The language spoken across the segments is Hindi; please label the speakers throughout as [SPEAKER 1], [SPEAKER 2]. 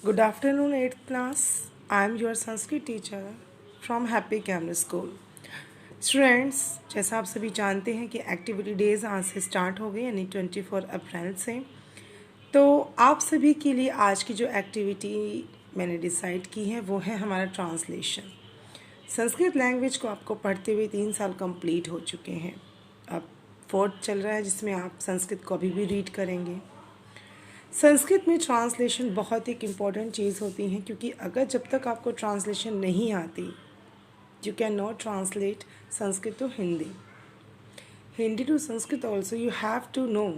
[SPEAKER 1] Good afternoon, 8th class. I am your Sanskrit teacher from Happy Camera School. Students, जैसा आप सभी जानते हैं कि एक्टिविटी डेज आज से स्टार्ट हो गई, यानी 24 अप्रैल से। तो आप सभी के लिए आज की जो एक्टिविटी मैंने डिसाइड की है वो है हमारा ट्रांसलेशन। संस्कृत लैंग्वेज को आपको पढ़ते हुए 3 साल कंप्लीट हो चुके हैं। अब 4th चल रहा है जिसमें आप संस्कृत को अभी भी रीड करेंगे। संस्कृत में ट्रांसलेशन बहुत एक इम्पॉर्टेंट चीज़ होती है, क्योंकि अगर जब तक आपको ट्रांसलेशन नहीं आती, you can not translate Sanskrit to Hindi, Hindi to Sanskrit also. You have to know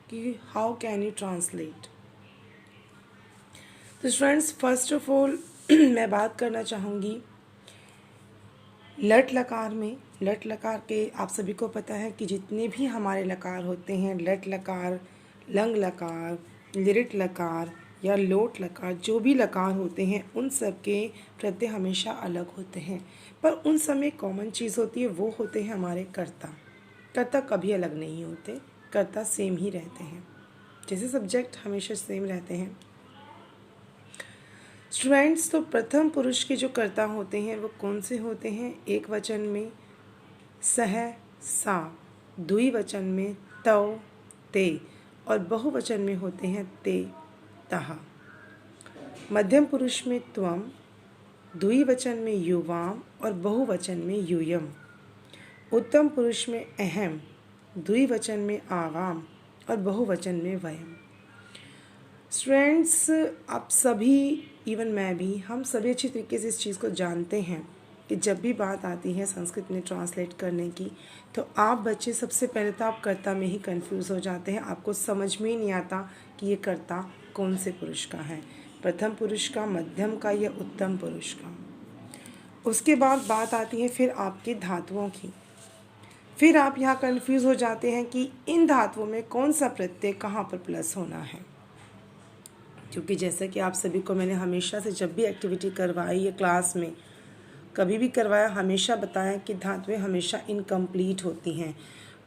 [SPEAKER 1] कि हाउ कैन यू ट्रांसलेट। तो स्टूडेंट्स, फर्स्ट ऑफ ऑल मैं बात करना चाहूँगी लट लकार में। लट लकार के आप सभी को पता है कि जितने भी हमारे लकार होते हैं, लट लकार, लंग लकार, लिरिट लकार या लोट लकार, जो भी लकार होते हैं उन सब के प्रत्यय हमेशा अलग होते हैं, पर उन सब में कॉमन चीज़ होती है, वो होते हैं हमारे कर्ता। कर्ता कभी अलग नहीं होते, कर्ता सेम ही रहते हैं, जैसे सब्जेक्ट हमेशा सेम रहते हैं। स्टूडेंट्स, तो प्रथम पुरुष के जो कर्ता होते हैं वो कौन से होते हैं? एक वचन में सह सा, द्विवचन में तव ते, और बहुवचन में होते हैं ते तहा। मध्यम पुरुष में त्वम, द्विवचन में युवाम और बहुवचन में यूयम। उत्तम पुरुष में अहम, द्विवचन में आवाम और बहुवचन में वयम। स्टूडेंट्स, आप सभी, इवन मैं भी, हम सभी अच्छी तरीके से इस चीज़ को जानते हैं कि जब भी बात आती है संस्कृत में ट्रांसलेट करने की, तो आप बच्चे सबसे पहले तो आप कर्ता में ही कंफ्यूज हो जाते हैं। आपको समझ में ही नहीं आता कि ये कर्ता कौन से पुरुष का है, प्रथम पुरुष का, मध्यम का या उत्तम पुरुष का। उसके बाद बात आती है फिर आपके धातुओं की। फिर आप यहाँ कंफ्यूज हो जाते हैं कि इन धातुओं में कौन सा प्रत्यय कहाँ पर प्लस होना है, क्योंकि जैसा कि आप सभी को मैंने हमेशा से जब भी एक्टिविटी करवाई या क्लास में कभी भी करवाया, हमेशा बताया कि धातुएं हमेशा इनकम्प्लीट होती हैं।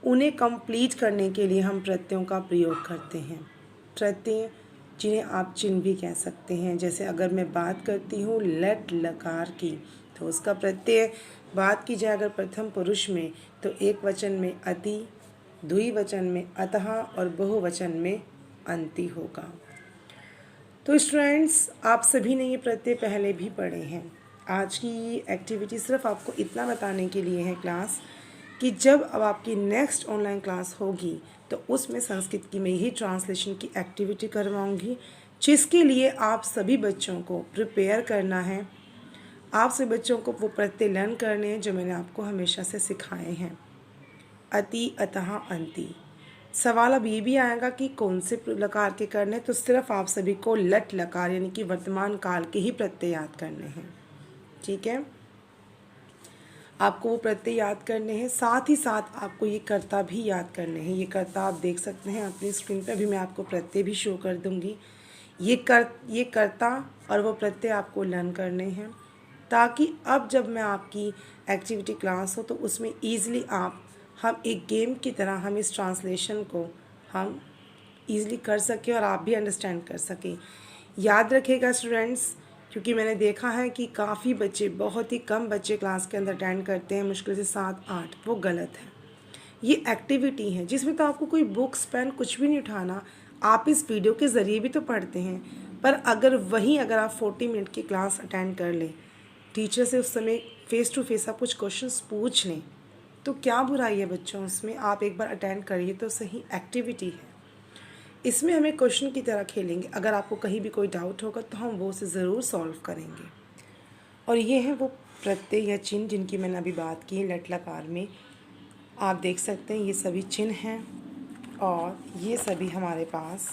[SPEAKER 1] उन्हें कंप्लीट करने के लिए हम प्रत्ययों का प्रयोग करते हैं। प्रत्यय जिन्हें आप चिन्ह भी कह सकते हैं। जैसे अगर मैं बात करती हूँ लट लकार की, तो उसका प्रत्यय बात की जाए अगर प्रथम पुरुष में, तो एक वचन में अति, द्विवचन में अतः और बहुवचन में अंति होगा। तो स्टूडेंट्स, आप सभी ने ये प्रत्यय पहले भी पढ़े हैं। आज की एक्टिविटी सिर्फ आपको इतना बताने के लिए है क्लास, कि जब अब आपकी नेक्स्ट ऑनलाइन क्लास होगी तो उसमें संस्कृत की मैं यही ट्रांसलेशन की एक्टिविटी करवाऊंगी, जिसके लिए आप सभी बच्चों को प्रिपेयर करना है। आप सभी बच्चों को वो प्रत्यय लर्न करने हैं जो मैंने आपको हमेशा से सिखाए हैं। अति, अतः, अंति। सवाल अब ये भी आएगा कि कौन से लकार के करने, तो सिर्फ आप सभी को लट लकार यानी कि वर्तमान काल के ही प्रत्यय याद करने हैं। ठीक है, आपको वो प्रत्यय याद करने हैं, साथ ही साथ आपको ये कर्ता भी याद करने हैं। ये कर्ता आप देख सकते हैं अपनी स्क्रीन पर, अभी मैं आपको प्रत्यय भी शो कर दूंगी। ये कर्ता और वो प्रत्यय आपको लर्न करने हैं, ताकि अब जब मैं आपकी एक्टिविटी क्लास हो तो उसमें ईजिली हम एक गेम की तरह हम इस ट्रांसलेशन को हम ईजिली कर सकें और आप भी अंडरस्टैंड कर सकें। याद रखिएगा स्टूडेंट्स, क्योंकि मैंने देखा है कि काफ़ी बच्चे, बहुत ही कम बच्चे क्लास के अंदर अटेंड करते हैं, मुश्किल से 7-8, वो गलत है। ये एक्टिविटी है जिसमें तो आपको कोई बुक्स पेन कुछ भी नहीं उठाना, आप इस वीडियो के ज़रिए भी तो पढ़ते हैं। पर अगर आप 40 मिनट की क्लास अटेंड कर लें, टीचर से उस समय फेस टू फेस आप कुछ क्वेश्चंस पूछ लें, तो क्या बुराई है बच्चों उसमें? आप एक बार अटेंड करिए तो सही, एक्टिविटी है। इसमें हमें क्वेश्चन की तरह खेलेंगे, अगर आपको कहीं भी कोई डाउट होगा तो हम वो उसे ज़रूर सॉल्व करेंगे। और ये हैं वो प्रत्यय या चिन्ह जिनकी मैंने अभी बात की लट लकार में। आप देख सकते हैं ये सभी चिन्ह हैं और ये सभी हमारे पास,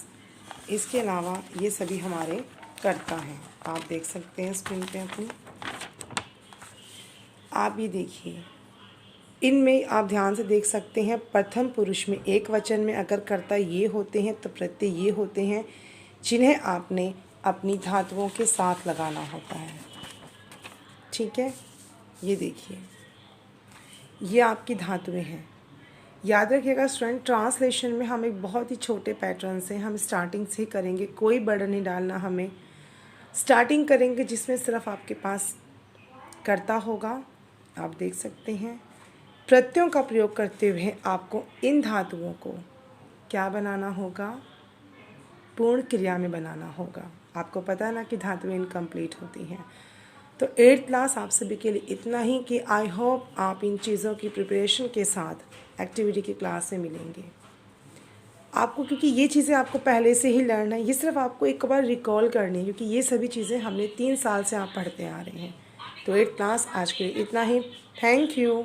[SPEAKER 1] इसके अलावा ये सभी हमारे कर्ता हैं। आप देख सकते हैं स्क्रीन पे अपनी, आप ये देखिए, इनमें आप ध्यान से देख सकते हैं प्रथम पुरुष में एक वचन में अगर कर्ता ये होते हैं तो प्रत्यय ये होते हैं, जिन्हें आपने अपनी धातुओं के साथ लगाना होता है। ठीक है, ये देखिए, ये आपकी धातुएं हैं। याद रखिएगा स्टूडेंट, ट्रांसलेशन में हम एक बहुत ही छोटे पैटर्न से हम स्टार्टिंग से ही करेंगे, कोई बर्डन नहीं डालना हमें। स्टार्टिंग करेंगे जिसमें सिर्फ आपके पास कर्ता होगा। आप देख सकते हैं प्रत्ययों का प्रयोग करते हुए आपको इन धातुओं को क्या बनाना होगा, पूर्ण क्रिया में बनाना होगा। आपको पता है ना कि धातुएं इनकम्प्लीट होती हैं। तो 8th क्लास आप सभी के लिए इतना ही कि आई होप आप इन चीज़ों की प्रिपरेशन के साथ एक्टिविटी की क्लास में मिलेंगे आपको, क्योंकि ये चीज़ें आपको पहले से ही लर्न है। ये सिर्फ आपको एक बार रिकॉल करनी है, क्योंकि ये सभी चीज़ें हमने 3 साल से आप पढ़ते आ रहे हैं। तो 8th क्लास आज के लिए इतना ही। Thank you.